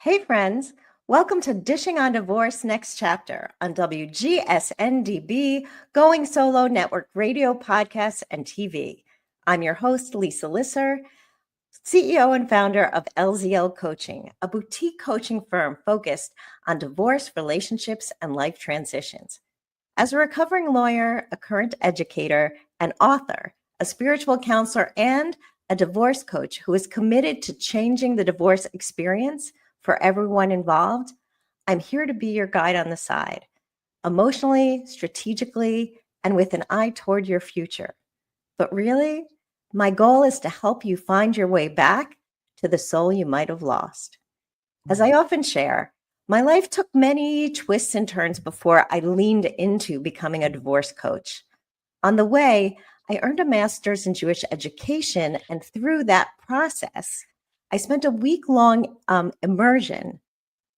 Hey, friends. Welcome to Dishing on Divorce Next Chapter on WGSN-DB, Going Solo Network Radio, Podcasts, and TV. I'm your host, Lisa Lisser, CEO and founder of LZL Coaching, a boutique coaching firm focused on divorce, relationships, and life transitions. As a recovering lawyer, a current educator, an author, a spiritual counselor, and a divorce coach who is committed to changing the divorce experience for everyone involved, I'm here to be your guide on the side, emotionally, strategically, and with an eye toward your future. But really, my goal is to help you find your way back to the soul you might have lost. As I often share, my life took many twists and turns before I leaned into becoming a divorce coach. On the way, I earned a master's in Jewish education, and through that process, I spent a week-long immersion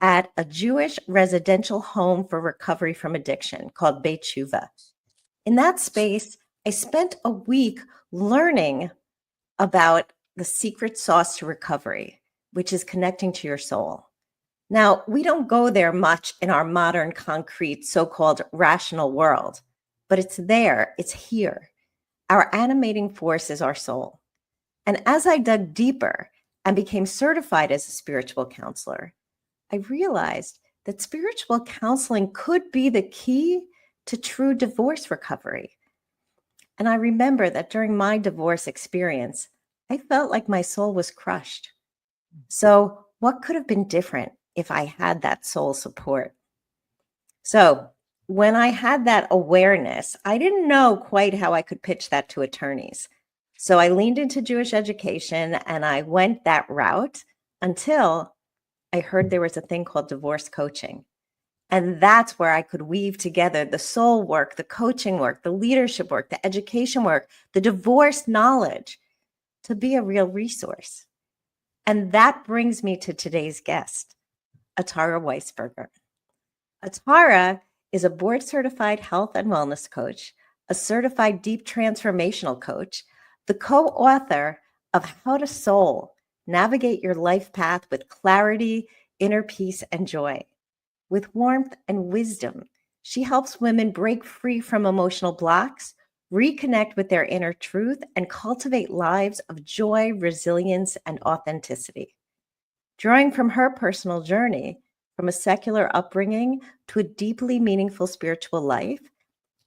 at a Jewish residential home for recovery from addiction called Beit Tshuva. In that space, I spent a week learning about the secret sauce to recovery, which is connecting to your soul. Now, we don't go there much in our modern, concrete, so-called rational world, but it's there, it's here. Our animating force is our soul. And as I dug deeper and became certified as a spiritual counselor, I realized that spiritual counseling could be the key to true divorce recovery. And I remember that during my divorce experience, I felt like my soul was crushed. So, what could have been different if I had that soul support? So, when I had that awareness, I didn't know quite how I could pitch that to attorneys. So I leaned into Jewish education and I went that route until I heard there was a thing called divorce coaching. And that's where I could weave together the soul work, the coaching work, the leadership work, the education work, the divorce knowledge to be a real resource. And that brings me to today's guest, Atara Weisberger. Atara is a board-certified health and wellness coach, a certified deep transformational coach, the co-author of How to Soul, Navigate Your Life Path with Clarity, Inner Peace, and Joy. With warmth and wisdom, she helps women break free from emotional blocks, reconnect with their inner truth, and cultivate lives of joy, resilience, and authenticity. Drawing from her personal journey, from a secular upbringing to a deeply meaningful spiritual life,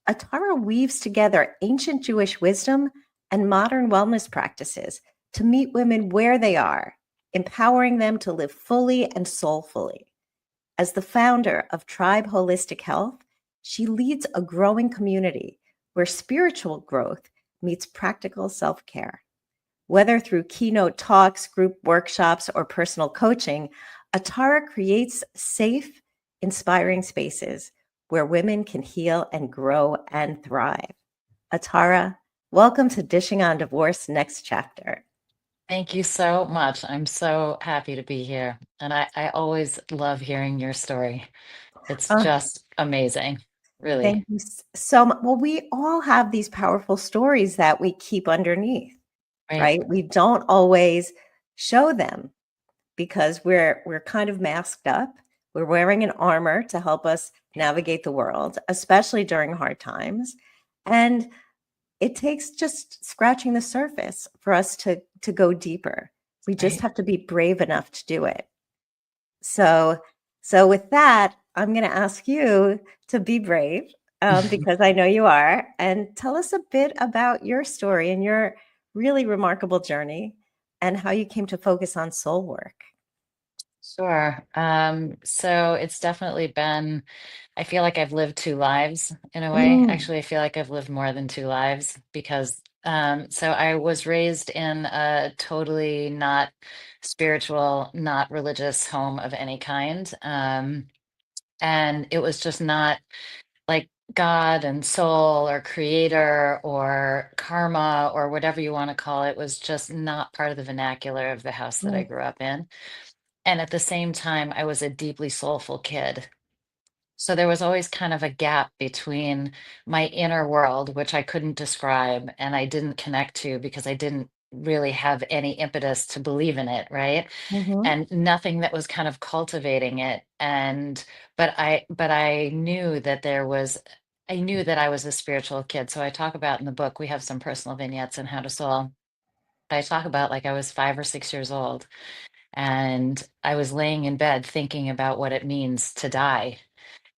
Atara weaves together ancient Jewish wisdom and modern wellness practices to meet women where they are, empowering them to live fully and soulfully. As the founder of Tribe Holistic Health, she leads a growing community where spiritual growth meets practical self-care. Whether through keynote talks, group workshops, or personal coaching, Atara creates safe, inspiring spaces where women can heal and grow and thrive. Atara, welcome to Dishing on Divorce Next Chapter. Thank you so much. I'm so happy to be here. And I always love hearing your story. It's Uh, just amazing, really. Thank you so much. Well, we all have these powerful stories that we keep underneath, Right. right? We don't always show them because we're kind of masked up. We're wearing an armor to help us navigate the world, especially during hard times. And it takes just scratching the surface for us to go deeper. We just Right. have to be brave enough to do it. So, so with that, I'm going to ask you to be brave because I know you are, and tell us a bit about your story and your really remarkable journey and how you came to focus on soul work. Sure. So it's definitely been, I feel like I've lived two lives in a way. Mm, Actually, I feel like I've lived more than two lives because so I was raised in a totally not spiritual, not religious home of any kind. And it was just not like God and soul or creator or karma or whatever you want to call it was just not part of the vernacular of the house that I mm, grew up in. And at the same time, I was a deeply soulful kid. So there was always kind of a gap between my inner world, which I couldn't describe and I didn't connect to because I didn't really have any impetus to believe in it, right? Mm-hmm. And nothing that was kind of cultivating it. And but I knew that I knew that I was a spiritual kid. So I talk about in the book, we have some personal vignettes in How to Soul. I talk about like I was 5 or 6 years old and I was laying in bed thinking about what it means to die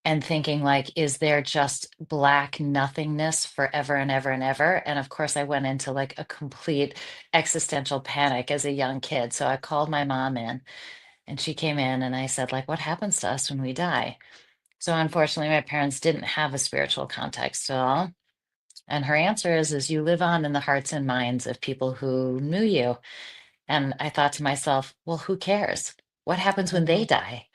and thinking like, is there just black nothingness forever and ever and ever? And of course I went into like a complete existential panic as a young kid. So I called my mom in and she came in and I said, like, what happens to us when we die? So unfortunately, my parents didn't have a spiritual context at all. And her answer is you live on in the hearts and minds of people who knew you. And I thought to myself, well, who cares? What happens when they die?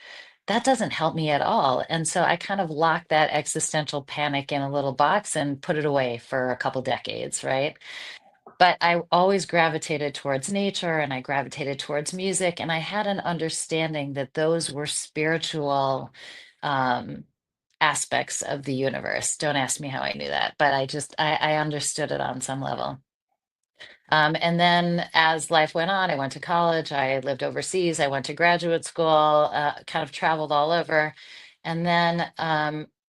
That doesn't help me at all. And so I kind of locked that existential panic in a little box and put it away for a couple decades, right? But I always gravitated towards nature and I gravitated towards music. And I had an understanding that those were spiritual um, aspects of the universe. Don't ask me how I knew that, but I understood it on some level. And then as life went on, I went to college, I lived overseas, I went to graduate school, kind of traveled all over. And then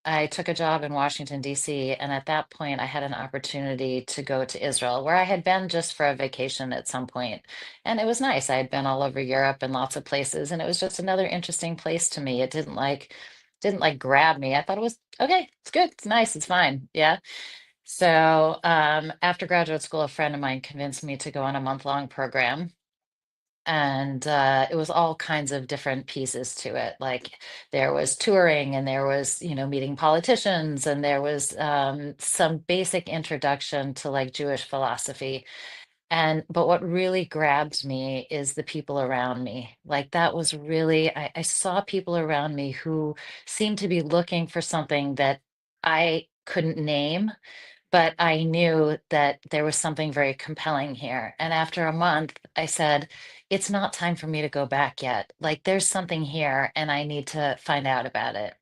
I took a job in Washington, D.C. And at that point, I had an opportunity to go to Israel, where I had been just for a vacation at some point. And it was nice. I had been all over Europe and lots of places, and it was just another interesting place to me. It didn't like grab me. I thought it was okay, it's good, it's nice, it's fine. Yeah. So after graduate school, a friend of mine convinced me to go on a month-long program. And it was all kinds of different pieces to it. Like there was touring, and there was, meeting politicians, and there was some basic introduction to like Jewish philosophy. But what really grabbed me is the people around me. Like that was really, I saw people around me who seemed to be looking for something that I couldn't name, but I knew that there was something very compelling here. And after a month, I said, it's not time for me to go back yet. Like there's something here and I need to find out about it.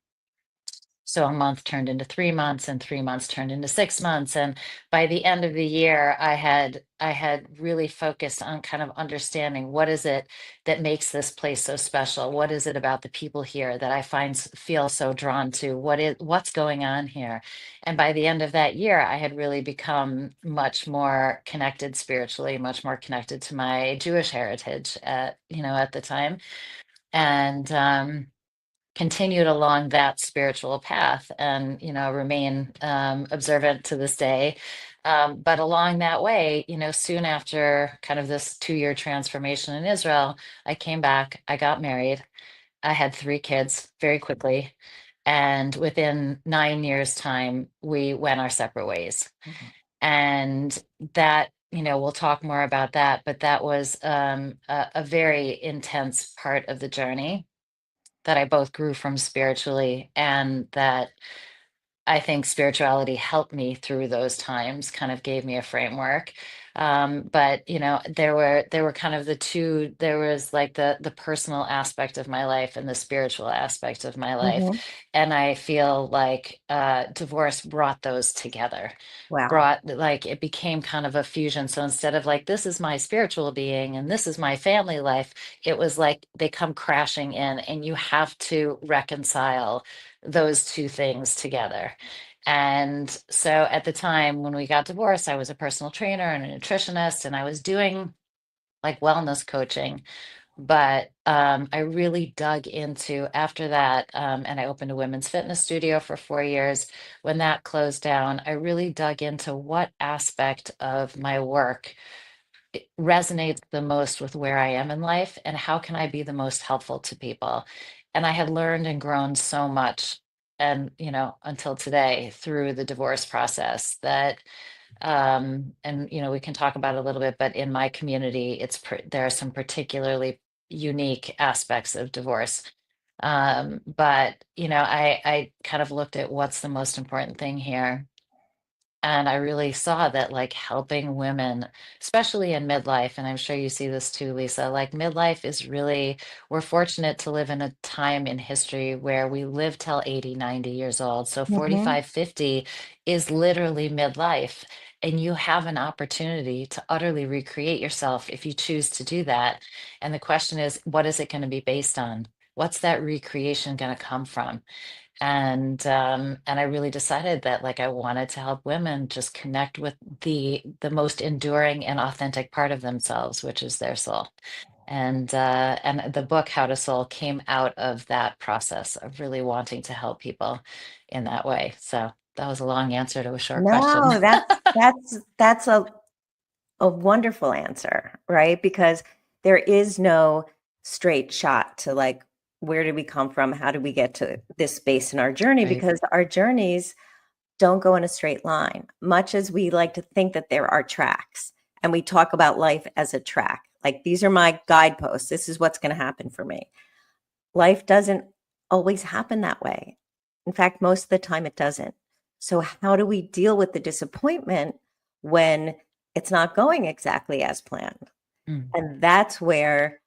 So a month turned into 3 months, and 3 months turned into 6 months. And by the end of the year, I had really focused on kind of understanding what is it that makes this place so special? What is it about the people here that I feel so drawn to? What's going on here? And by the end of that year, I had really become much more connected spiritually, much more connected to my Jewish heritage at the time. And continued along that spiritual path and remain observant to this day, but along that way, soon after kind of this 2-year transformation in Israel, I came back, I got married, I had 3 kids very quickly, and within 9 years time we went our separate ways. And that, we'll talk more about that, but that was a very intense part of the journey that I both grew from spiritually, and that I think spirituality helped me through those times, kind of gave me a framework. But there were kind of the two. There was like the personal aspect of my life and the spiritual aspect of my life, Mm-hmm. and I feel like divorce brought those together. Wow. Brought like it became kind of a fusion. So instead of like this is my spiritual being and this is my family life, it was like they come crashing in, and you have to reconcile those two things together. And so at the time when we got divorced, I was a personal trainer and a nutritionist, and I was doing like wellness coaching. But I really dug into after that, and I opened a women's fitness studio for 4 years. When that closed down, I really dug into what aspect of my work resonates the most with where I am in life and how can I be the most helpful to people. And I had learned and grown so much, and until today through the divorce process, that and we can talk about it a little bit, but in my community there are some particularly unique aspects of divorce. But I kind of looked at what's the most important thing here, And I really saw that like helping women, especially in midlife, and I'm sure you see this too, Lisa, like midlife is really, we're fortunate to live in a time in history where we live till 80, 90 years old. So Mhm. 45, 50 is literally midlife. And you have an opportunity to utterly recreate yourself if you choose to do that. And the question is, what is it going to be based on? What's that recreation going to come from? And I really decided that like I wanted to help women just connect with the most enduring and authentic part of themselves, which is their soul. And the book How to Soul came out of that process of really wanting to help people in that way. So that was a long answer to a short question. No, that's a wonderful answer, right? Because there is no straight shot to like where did we come from? How did we get to this space in our journey? Right. Because our journeys don't go in a straight line, much as we like to think that there are tracks. And we talk about life as a track. Like these are my guideposts. This is what's going to happen for me. Life doesn't always happen that way. In fact, most of the time it doesn't. So, how do we deal with the disappointment when it's not going exactly as planned? Mm, And that's where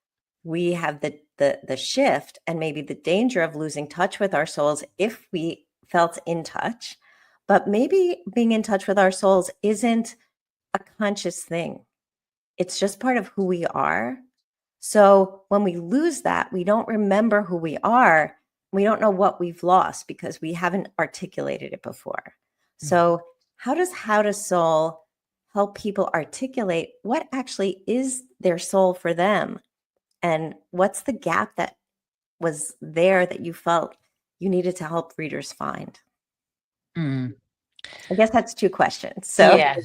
we have the shift and maybe the danger of losing touch with our souls if we felt in touch. But maybe being in touch with our souls isn't a conscious thing. It's just part of who we are. So when we lose that, we don't remember who we are. We don't know what we've lost because we haven't articulated it before. mm, So, how does soul help people articulate what actually is their soul for them? And what's the gap that was there that you felt you needed to help readers find? mm. I guess that's two questions. So, Yeah.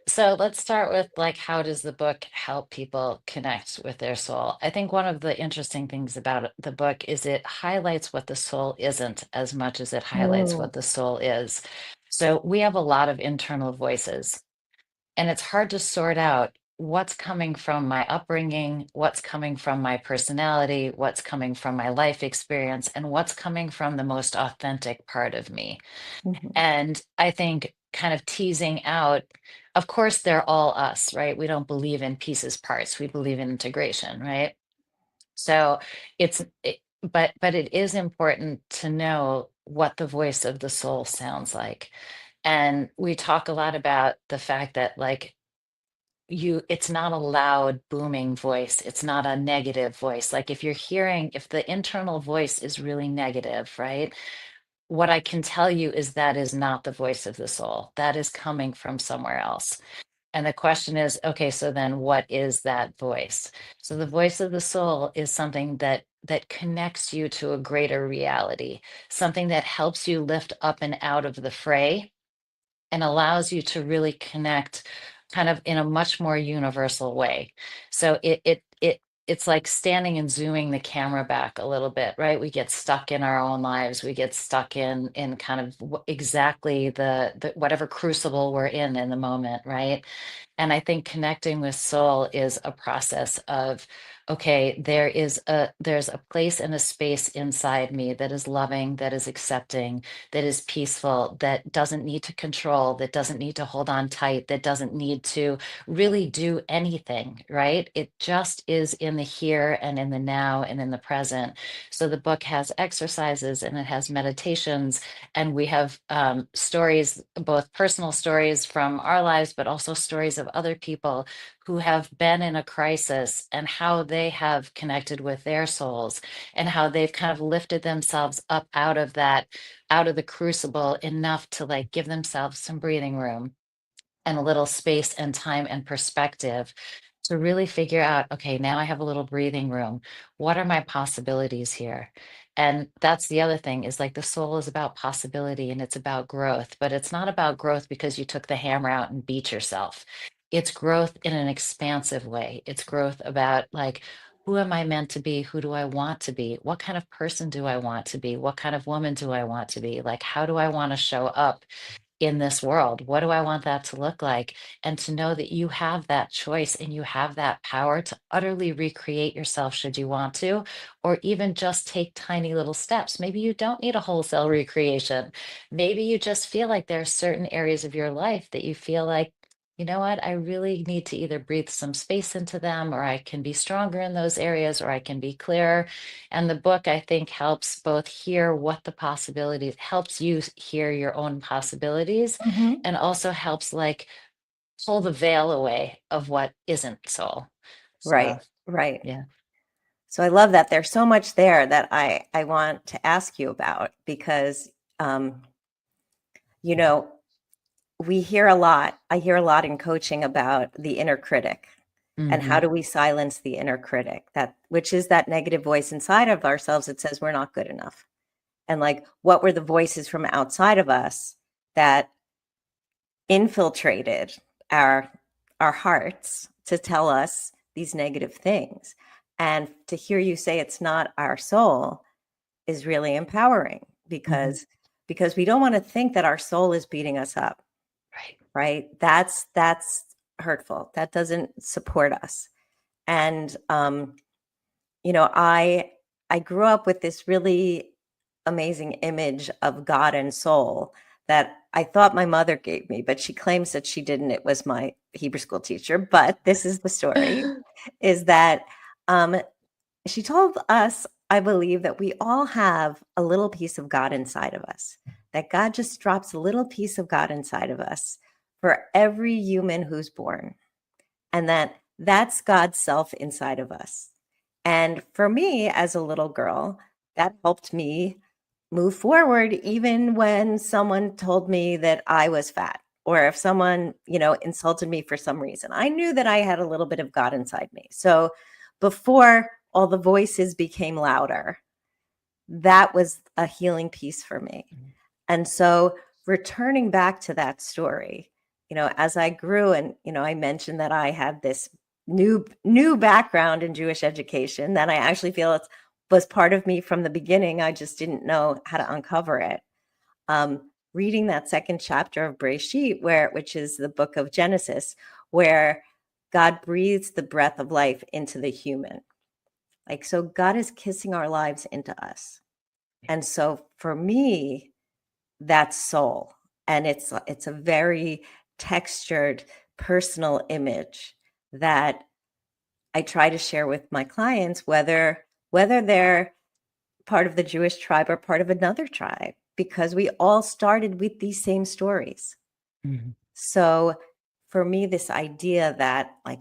So let's start with like, how does the book help people connect with their soul? I think one of the interesting things about the book is it highlights what the soul isn't as much as it highlights mm, what the soul is. So we have a lot of internal voices, and it's hard to sort out what's coming from my upbringing, what's coming from my personality, what's coming from my life experience, and what's coming from the most authentic part of me. mhm, And I think kind of teasing out, of course, they're all us, right? We don't believe in pieces, parts. We believe in integration, right? So but it is important to know what the voice of the soul sounds like. And we talk a lot about the fact that like it's not a loud booming voice, it's not a negative voice. Like if the internal voice is really negative, right? What I can tell you is that is not the voice of the soul. That is coming from somewhere else. And the question is, okay, so then what is that voice? So the voice of the soul is something that connects you to a greater reality, something that helps you lift up and out of the fray and allows you to really connect kind of in a much more universal way. So it's like standing and zooming the camera back a little bit, right? We get stuck in our own lives. We get stuck in kind of exactly the whatever crucible we're in the moment, right? And I think connecting with soul is a process of, okay, there's a place and a space inside me that is loving, that is accepting, that is peaceful, that doesn't need to control, that doesn't need to hold on tight, that doesn't need to really do anything, right? It just is in the here and in the now and in the present. So the book has exercises and it has meditations, and we have stories, both personal stories from our lives, but also stories of other people who have been in a crisis and how they have connected with their souls and how they've kind of lifted themselves up out of that, out of the crucible enough to like give themselves some breathing room and a little space and time and perspective to really figure out, okay, now I have a little breathing room. What are my possibilities here? And that's the other thing is like the soul is about possibility and it's about growth, but it's not about growth because you took the hammer out and beat yourself. It's growth in an expansive way. It's growth about like, who am I meant to be? Who do I want to be? What kind of person do I want to be? What kind of woman do I want to be? Like, how do I want to show up in this world? What do I want that to look like? And to know that you have that choice and you have that power to utterly recreate yourself should you want to, or even just take tiny little steps. Maybe you don't need a wholesale recreation. Maybe you just feel like there are certain areas of your life that you feel like, you know what, I really need to either breathe some space into them, or I can be stronger in those areas, or I can be clearer. And the book, I think, helps both hear what the possibilities, helps you hear your own possibilities, Mhm. and also helps like pull the veil away of what isn't soul. Right, So, right. yeah. So I love that. There's so much there that I want to ask you about because, um, you know, we hear a lot. I hear a lot in coaching about the inner critic and how Hmm. do we silence the inner critic, that which is that negative voice inside of ourselves that says we're not good enough. And like, what were the voices from outside of us that infiltrated our our hearts to tell us these negative things? And to hear you say it's not our soul is really empowering Hmm. because we don't want to think that our soul is beating us up, Right. right? That's hurtful. That doesn't support us. And you know, I grew up with this really amazing image of God and soul that I thought my mother gave me, but she claims that she didn't. It was my Hebrew school teacher. But this is the story: is that um, she told us, I believe, that we all have a little piece of God inside of us. That God just drops a little piece of God inside of us for every human who's born, and that's God's self inside of us. And for me, as a little girl, that helped me move forward, even when someone told me that I was fat, or if someone, you know, insulted me for some reason. I knew that I had a little bit of God inside me. So before all the voices became louder, that was a healing piece for me. And so returning back to that story, you know, as I grew and, you know, I mentioned that I had this new background in Jewish education that I actually feel was part of me from the beginning. I just didn't know how to uncover it. Reading that second chapter of Breshit, which is the book of Genesis, where God breathes the breath of life into the human. Like, so God is kissing our lives into us. And so for me, that's soul. And it's a very textured, personal image that I try to share with my clients, whether they're part of the Jewish tribe or part of another tribe, because we all started with these same stories. Hmm. So for me, this idea that like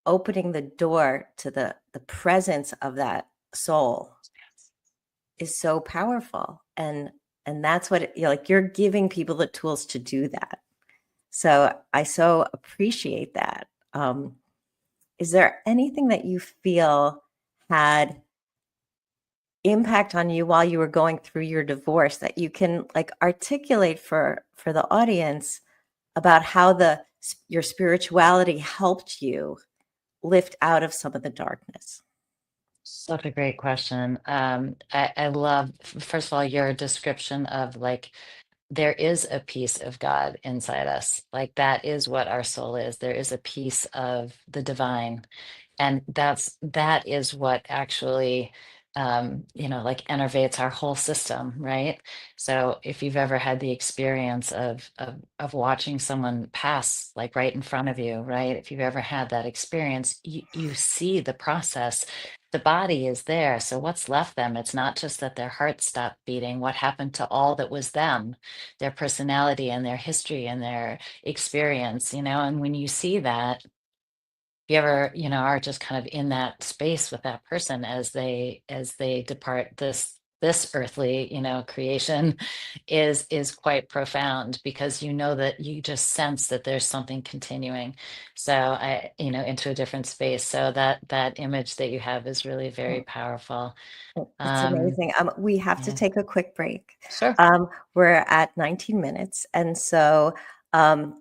opening the door to the presence of that soul is so powerful. And that's what like you're giving people the tools to do that. So I so appreciate that. Is there anything that you feel had impact on you while you were going through your divorce that you can like articulate for the audience about how your spirituality helped you lift out of some of the darkness? Such a great question. I love, first of all, your description of like, there is a piece of God inside us. Like, that is what our soul is. There is a piece of the divine, and that is what actually like enervates our whole system, right? So if you've ever had the experience of watching someone pass like right in front of you, right? If you've ever had that experience, you see the process. The body is there, so what's left them? It's not just that their heart stopped beating. What happened to all that was them, their personality and their history and their experience, and when you see that, you ever, are just kind of in that space with that person as they depart this earthly, creation, is quite profound, because that you just sense that there's something continuing. So into a different space. So that image that you have is really very powerful. It's Um, amazing. We have to yeah, take a quick break. sure. We're at 19 minutes, and so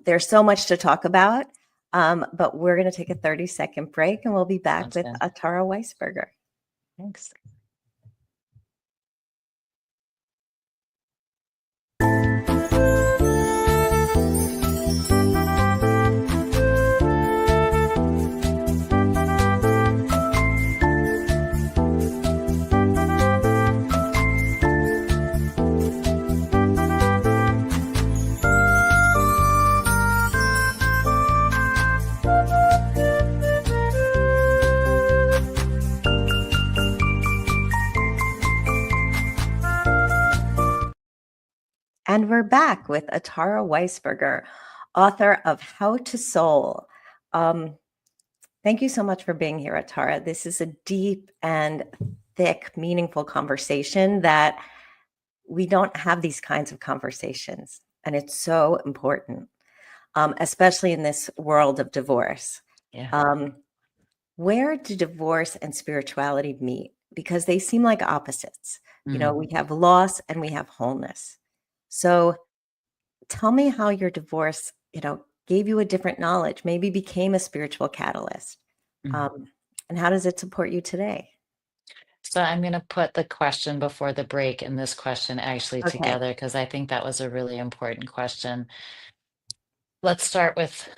there's so much to talk about. But we're going to take a 30-second break, and we'll be back Sounds with good. Atara Weisberger. Thanks. And we're back with Atara Weisberger, author of How to Soul. Um, Thank you so much for being here, Atara. This is a deep and thick, meaningful conversation that we don't have these kinds of conversations. And it's so important, especially in this world of divorce. Yeah. Um, where do divorce and spirituality meet? Because they seem like opposites. Mm. We have loss and we have wholeness. So tell me how your divorce, gave you a different knowledge, maybe became a spiritual catalyst. Mm. Um, and how does it support you today? So I'm going to put the question before the break and this question actually Okay. together because I think that was a really important question. Let's start with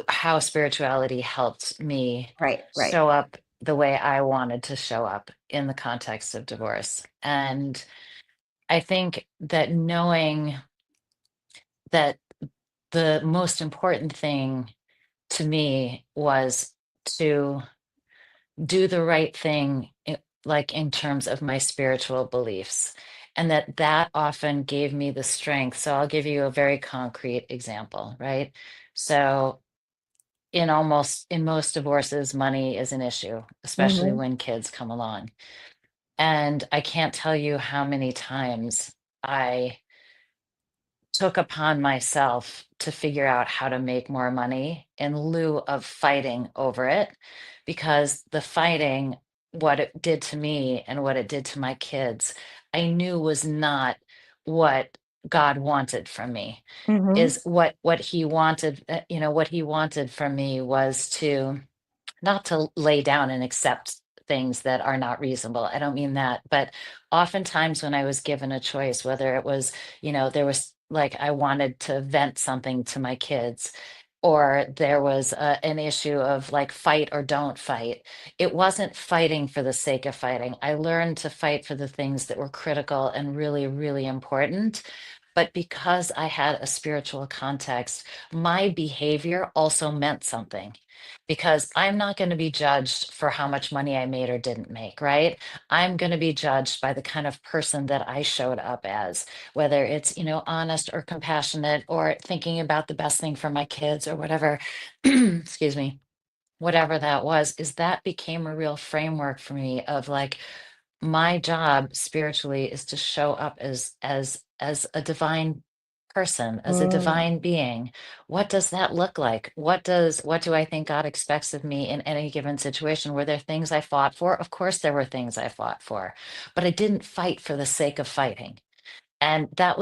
how spirituality helped me Right, right. show up the way I wanted to show up in the context of divorce. And I think that knowing that the most important thing to me was to do the right thing, like in terms of my spiritual beliefs, and that often gave me the strength. So I'll give you a very concrete example, right? So in most divorces, money is an issue, especially Mhm, when kids come along. And I can't tell you how many times I took upon myself to figure out how to make more money in lieu of fighting over it, because the fighting, what it did to me and what it did to my kids, I knew was not what God wanted from me. mhm, Is what he wanted, what he wanted from me was to not to lay down and accept things that are not reasonable. I don't mean that, but oftentimes when I was given a choice, whether it was, there was like I wanted to vent something to my kids, or there was an issue of like fight or don't fight. It wasn't fighting for the sake of fighting. I learned to fight for the things that were critical and really, really important. But because I had a spiritual context, my behavior also meant something, because I'm not going to be judged for how much money I made or didn't make, right? I'm going to be judged by the kind of person that I showed up as, whether it's, honest or compassionate or thinking about the best thing for my kids or whatever. Excuse me. Whatever that was, is that became a real framework for me of like, my job spiritually is to show up as a divine person, as a mm, divine being. What does that look like? What do I think God expects of me in any given situation? Were there things I fought for? Of course there were things I fought for, but I didn't fight for the sake of fighting. And I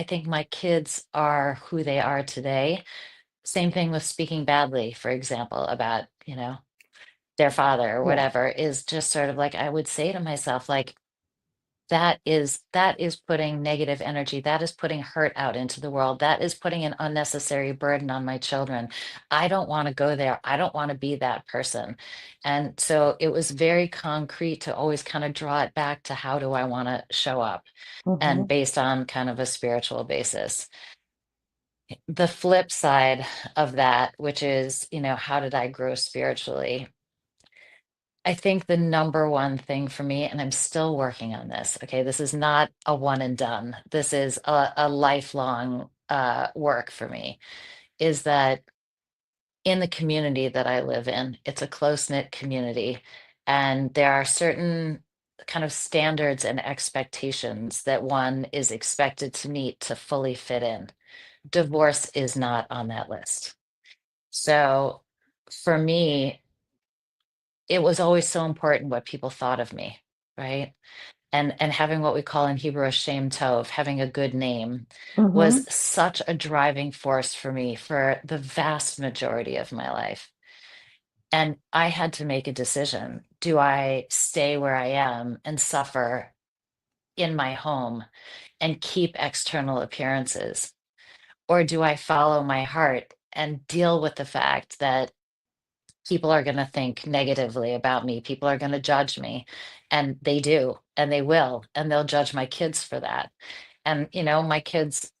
think my kids are who they are today. Same thing with speaking badly, for example, about, their father or yeah. whatever, is just sort of like I would say to myself, like, that is putting negative energy, that is putting hurt out into the world, that is putting an unnecessary burden on my children. I don't want to go there. I don't want to be that person. And so it was very concrete to always kind of draw it back to how do I want to show up, and Mhm, based on kind of a spiritual basis. The flip side of that, which is, how did I grow spiritually? I think the number one thing for me, and I'm still working on this, okay, this is not a one and done. This is a lifelong work for me, is that in the community that I live in, it's a close-knit community, and there are certain kind of standards and expectations that one is expected to meet to fully fit in. Divorce is not on that list. So for me, it was always so important what people thought of me, right? And having what we call in Hebrew a shem tov, having a good name, was mhm, such a driving force for me for the vast majority of my life. And I had to make a decision. Do I stay where I am and suffer in my home and keep external appearances? Or do I follow my heart and deal with the fact that people are going to think negatively about me? People are going to judge me. And they do, and they will, and they'll judge my kids for that. And, my kids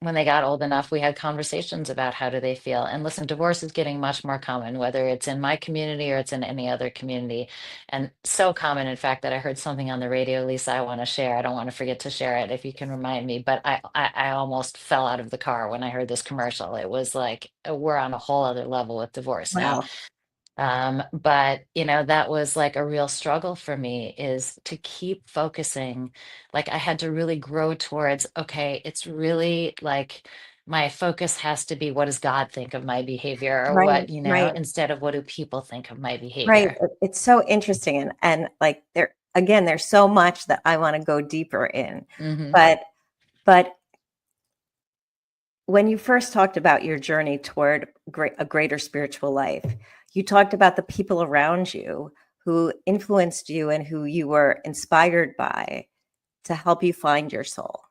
when they got old enough, we had conversations about how do they feel. And listen, divorce is getting much more common, whether it's in my community or it's in any other community. And so common, in fact, that I heard something on the radio, Lisa, I want to share. I don't want to forget to share it if you can remind me. But I almost fell out of the car when I heard this commercial. It was like, we're on a whole other level with divorce now. Wow. But that was like a real struggle for me, is to keep focusing. Like I had to really grow towards, okay, it's really like my focus has to be, what does God think of my behavior, or Right, what, right, instead of what do people think of my right. behavior. It's so interesting. And like there, again, there's so much that I want to go deeper in. Hmm. But, but when you first talked about your journey toward a greater spiritual life, you talked about the people around you who influenced you and who you were inspired by to help you find your soul.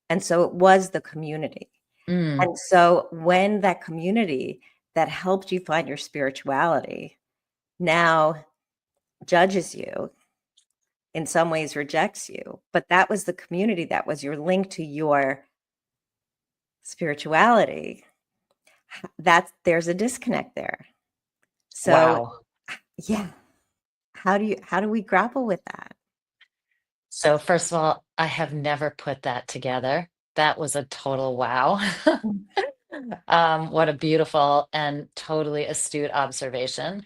And so it was the community. Mm, And so when that community that helped you find your spirituality now judges you, in some ways rejects you, but that was the community that was your link to your spirituality, that's there's a disconnect there. So wow. yeah, how do we grapple with that? So first of all, I have never put that together. That was a total wow. Mm. What a beautiful and totally astute observation.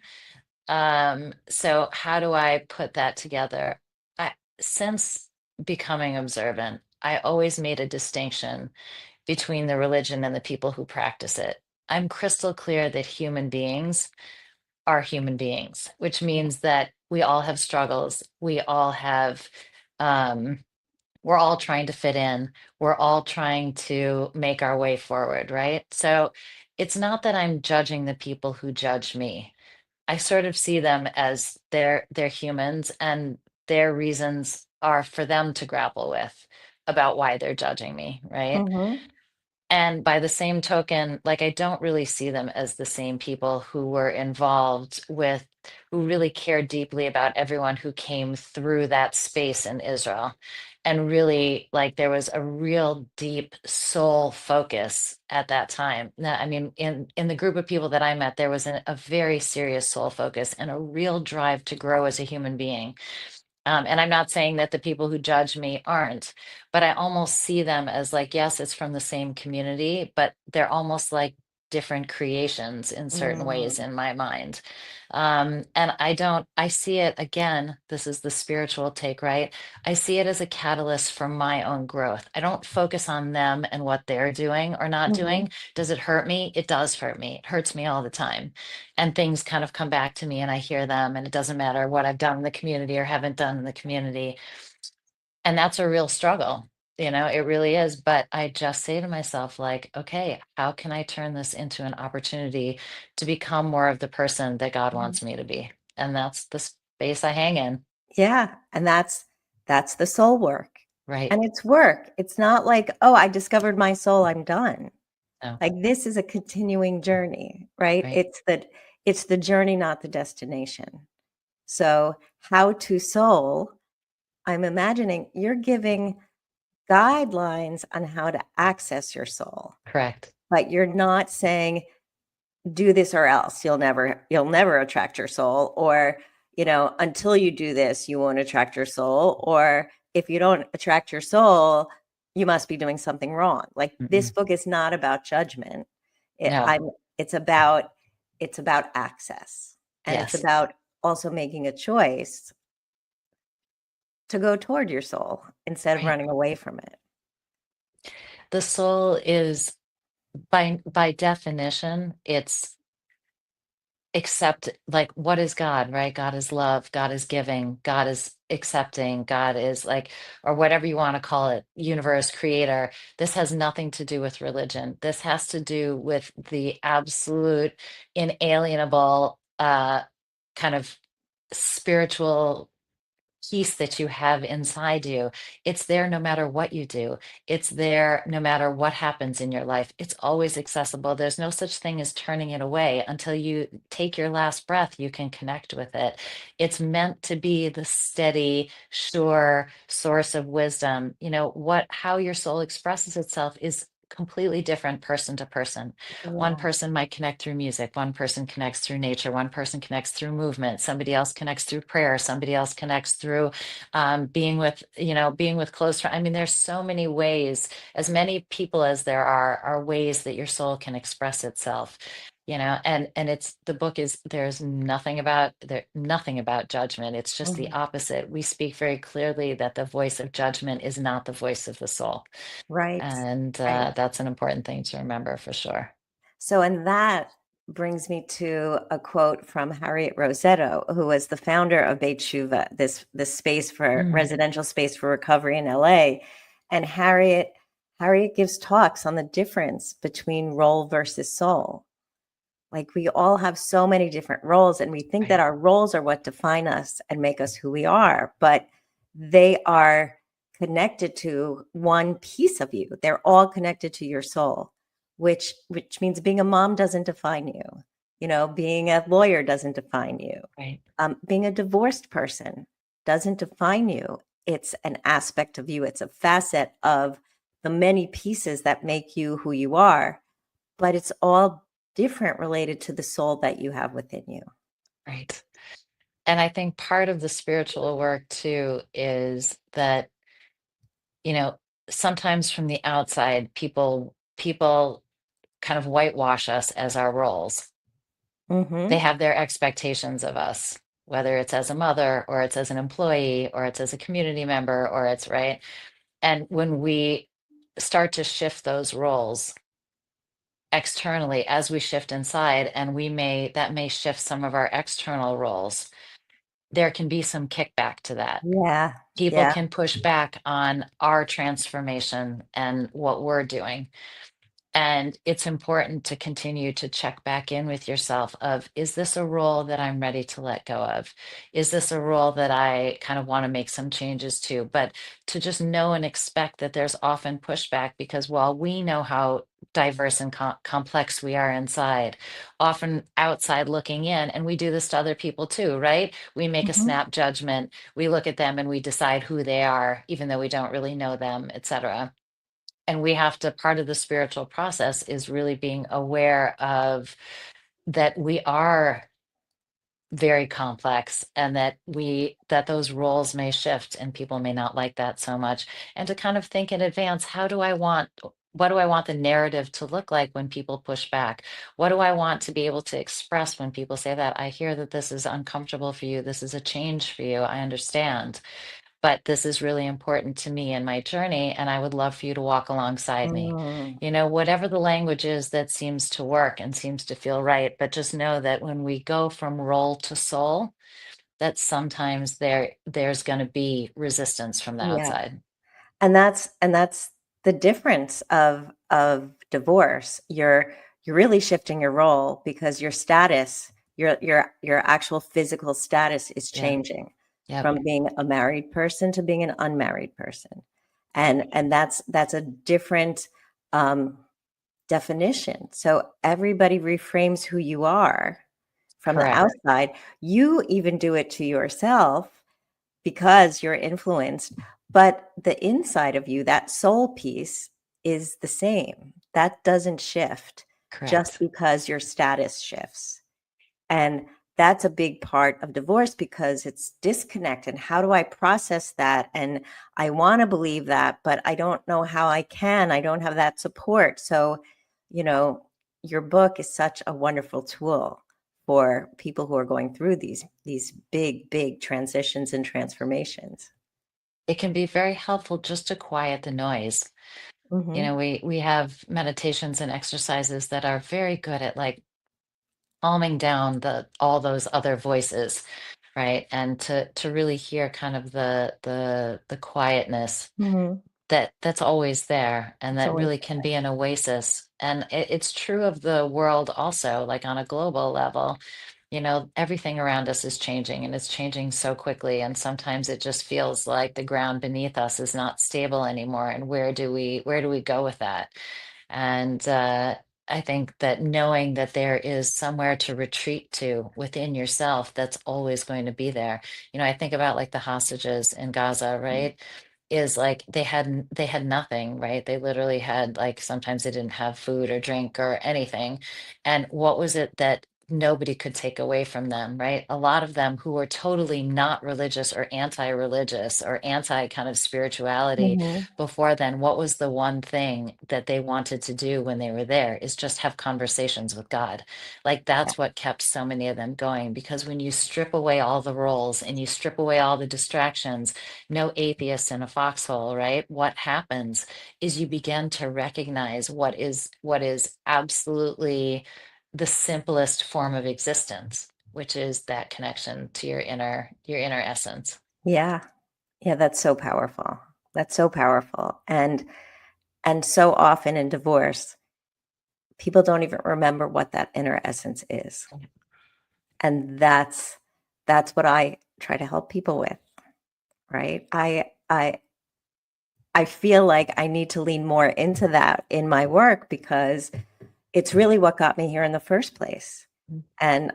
So how do I put that together? I, since becoming observant, I always made a distinction between the religion and the people who practice it. I'm crystal clear that human beings are human beings, which means that we all have struggles. Um, we're all trying to fit in. We're all trying to make our way forward, right? So it's not that I'm judging the people who judge me. I sort of see them as they're humans, and their reasons are for them to grapple with about why they're judging me, right? Mhm. And by the same token, like I don't really see them as the same people who were involved with, who really cared deeply about everyone who came through that space in Israel. And really, like there was a real deep soul focus at that time. Now, I mean, in the group of people that I met, there was a very serious soul focus and a real drive to grow as a human being. And I'm not saying that the people who judge me aren't, but I almost see them as like, yes, it's from the same community, but they're almost like different creations in certain ways Mm. in my mind. And I see it again. This is the spiritual take, right? I see it as a catalyst for my own growth. I don't focus on them and what they're doing or not Mhm. doing. Does it hurt me? It does hurt me. It hurts me all the time, and things kind of come back to me and I hear them, and it doesn't matter what I've done in the community or haven't done in the community. And that's a real struggle. It really is. But I just say to myself, like, okay, how can I turn this into an opportunity to become more of the person that God Mhm. wants me to be? And that's the space I hang in. Yeah, and that's the soul work. Right. And it's work. It's not like, "Oh, I discovered my soul, I'm done." No, Like this is a continuing journey, right? right. It's the journey, not the destination. So, how to soul, I'm imagining you're giving guidelines on how to access your soul, Correct. but you're not saying do this or else you'll never attract your soul, or until you do this you won't attract your soul, or if you don't attract your soul you must be doing something wrong. Like this Mm-mm. book is not about judgment. it, No. i'm it's about access, and it's Yes. about also making a choice to go toward your soul instead of Right. running away from it. The soul is, by definition, it's accept, like, what is God, right? God is love, God is giving, God is accepting, God is like, or whatever you want to call it, universe, creator. This has nothing to do with religion. This has to do with the absolute inalienable kind of spiritual peace that you have inside you. It's there no matter what you do. It's there no matter what happens in your life. It's always accessible. There's no such thing as turning it away. Until you take your last breath, you can connect with it. It's meant to be the steady, sure source of wisdom. How your soul expresses itself is completely different person to person. One Yeah. person might connect through music, one person connects through nature, one person connects through movement, somebody else connects through prayer, somebody else connects through being with close friends. I mean, there's so many ways, as many people as there are ways that your soul can express itself. And it's the book is there's nothing about judgment. It's just the Mhm. opposite. We speak very clearly that the voice of judgment is not the voice of the soul. Right. And Right. that's an important thing to remember for sure. So, and that brings me to a quote from Harriet Rosetto, who was the founder of Beit Shuva, this space for Mm, residential space for recovery in LA. And Harriet gives talks on the difference between role versus soul. Like we all have so many different roles, and we think that right, our roles are what define us and make us who we are, but they are connected to one piece of you. They're all connected to your soul, which means being a mom doesn't define you. Being a lawyer doesn't define you. right, Being a divorced person doesn't define you. It's an aspect of you. It's a facet of the many pieces that make you who you are, but it's all different related to the soul that you have within you. right. And I think part of the spiritual work too is that, you know, sometimes from the outside, people kind of whitewash us as our roles. They Mhm. have their expectations of us, whether it's as a mother or it's as an employee or it's as a community member or it's right. And when we start to shift those roles externally as we shift inside, and that may shift some of our external roles, there can be some kickback to that. Yeah. People Yeah. can push back on our transformation and what we're doing. And it's important to continue to check back in with yourself of, is this a role that I'm ready to let go of? Is this a role that I kind of want to make some changes to? But to just know and expect that there's often pushback, because while we know how diverse and complex we are inside, often outside looking in, and we do this to other people too, right? We make a Mhm. snap judgment. We look at them and we decide who they are, even though we don't really know them, etc. And we have to, part of the spiritual process is really being aware of that we are very complex, and that those roles may shift and people may not like that so much, and to kind of think in advance, what do I want the narrative to look like when people push back? What do I want to be able to express when people say that I hear that this is uncomfortable for you, this is a change for you, I understand, but this is really important to me in my journey, and I would love for you to walk alongside me. Mm. Whatever the language is that seems to work and seems to feel right, but just know that when we go from role to soul, that sometimes there's going to be resistance from the Yeah. outside. And that's the difference of divorce. You're really shifting your role because your status, your actual physical status is Yeah. changing Yep. from being a married person to being an unmarried person. And that's a different um definition. So everybody reframes who you are from the Correct. outside. You even do it to yourself because you're influenced, but the inside of you, that soul piece, is the same. That doesn't shift just Correct. because your status shifts. And that's a big part of divorce because it's disconnect. And how do I process that? And I want to believe that, but I don't know how I can. I don't have that support. So, you know, your book is such a wonderful tool for people who are going through these big, big transitions and transformations. It can be very helpful just to quiet the noise. Hmm. We have meditations and exercises that are very good at like calming down the all those other voices, right? And to really hear kind of the quietness Hmm. that's always there, and It's that always really can be an oasis. And it's true of the world also, like on a global level. Everything around us is changing, and it's changing so quickly, and sometimes it just feels like the ground beneath us is not stable anymore, and where do we go with that? And I think that knowing that there is somewhere to retreat to within yourself, that's always going to be there. I think about like the hostages in Gaza, right? is like they had nothing, right? They literally had, like, sometimes they didn't have food or drink or anything. And what was it that nobody could take away from them, right? A lot of them who were totally not religious or anti-religious or anti kind of spirituality Mhm. before then, what was the one thing that they wanted to do when they were there is just have conversations with God. Like, Yeah. that's what kept so many of them going, because when you strip away all the roles and you strip away all the distractions, no atheist in a foxhole, right? What happens is you begin to recognize what is absolutely the simplest form of existence, which is that connection to your inner essence. Yeah. Yeah, that's so powerful. That's so powerful. And so often in divorce, people don't even remember what that inner essence is. And that's what I try to help people with, right? I feel like I need to lean more into that in my work because it's really what got me here in the first place. Mm. And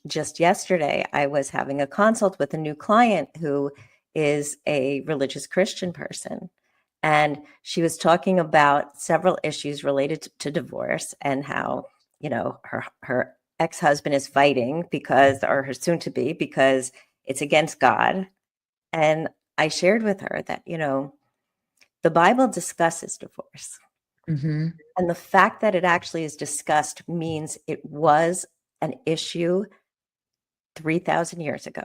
just yesterday, I was having a consult with a new client who is a religious Christian person. And she was talking about several issues related to divorce and how, her ex-husband is fighting because, or her soon to be, because it's against God. And I shared with her that, the Bible discusses divorce. Mm-hmm. And the fact that it actually is discussed means it was an issue 3,000 years ago.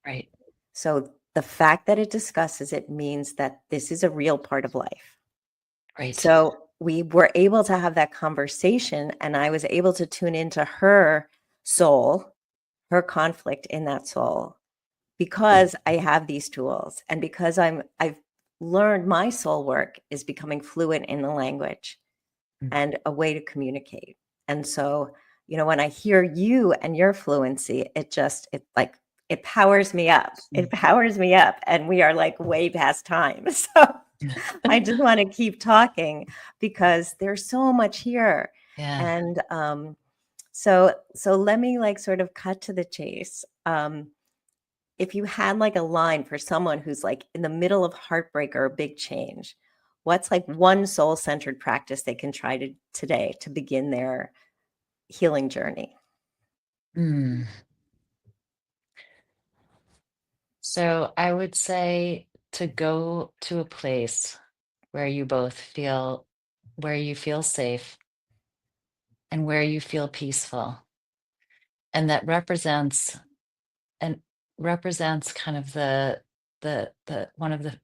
Right. So the fact that it discusses it means that this is a real part of life. Right. So we were able to have that conversation, and I was able to tune into her soul, her conflict in that soul, because I have these tools and because I've learned my soul work is becoming fluent in the language Mm. and a way to communicate. And so, when I hear you and your fluency, it powers me up. Mm. It powers me up. And we are like way past time. So I just want to keep talking because there's so much here. Yeah. And so let me like sort of cut to the chase. If you had like a line for someone who's like in the middle of heartbreak or a big change, what's like one soul-centered practice they can try today to begin their healing journey? Mm. So I would say to go to a place where you both feel where you feel safe and where you feel peaceful. And that and represents kind of the one of the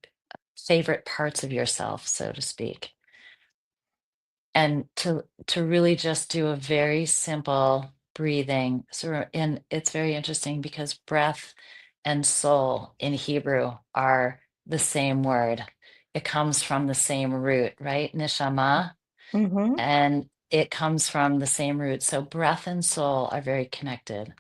favorite parts of yourself, so to speak. And to really just do a very simple breathing. So, and it's very interesting because breath and soul in Hebrew are the same word. It comes from the same root, right? Neshama, Mm-hmm. and it comes from the same root. So breath and soul are very connected.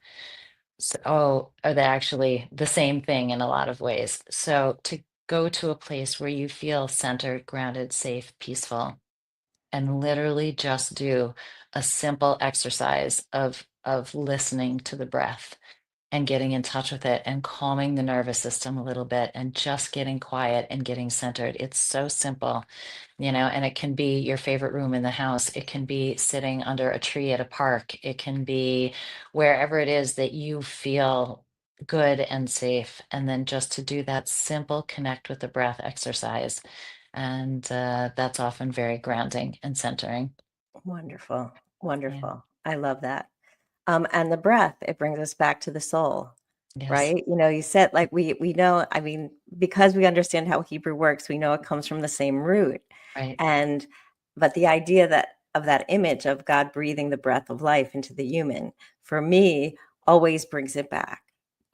So, are they actually the same thing in a lot of ways? So to go to a place where you feel centered, grounded, safe, peaceful, and literally just do a simple exercise of listening to the breath and getting in touch with it and calming the nervous system a little bit and just getting quiet and getting centered. It's so simple, and it can be your favorite room in the house. It can be sitting under a tree at a park. It can be wherever it is that you feel good and safe. And then just to do that simple connect with the breath exercise. And that's often very grounding and centering. Wonderful. Yeah. Wonderful. I love that. And the breath, it brings us back to the soul, Yes. right? You said like we know, I mean, because we understand how Hebrew works, we know it comes from the same root. Right. And but the idea that of that image of God breathing the breath of life into the human, for me, always brings it back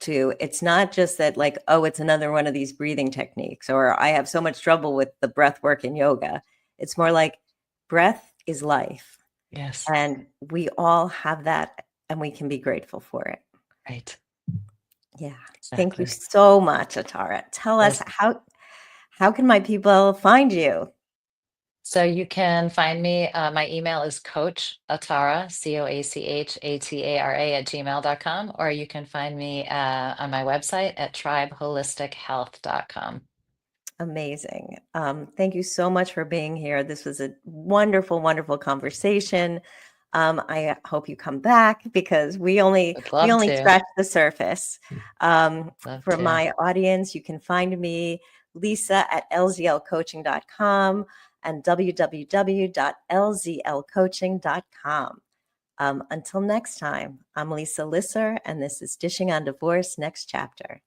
to it's not just that like, oh, it's another one of these breathing techniques, or I have so much trouble with the breath work in yoga. It's more like breath is life. Yes. And we all have that and we can be grateful for it. Right. Yeah. Thank you Exactly. so much, Atara. Tell us Yes. how can my people find you? So you can find me. My email is Coach Atara, CoachAtara @gmail.com, or you can find me on my website at tribeholistichealth.com. Amazing. Thank you so much for being here. This was a wonderful, wonderful conversation. I hope you come back because we only Would love to. scratched the surface. Love For to. my audience, you can find me, Lisa, at lzlcoaching.com and www.lzlcoaching.com. Until next time, I'm Lisa Lisser, and this is Dishing on Divorce Next Chapter.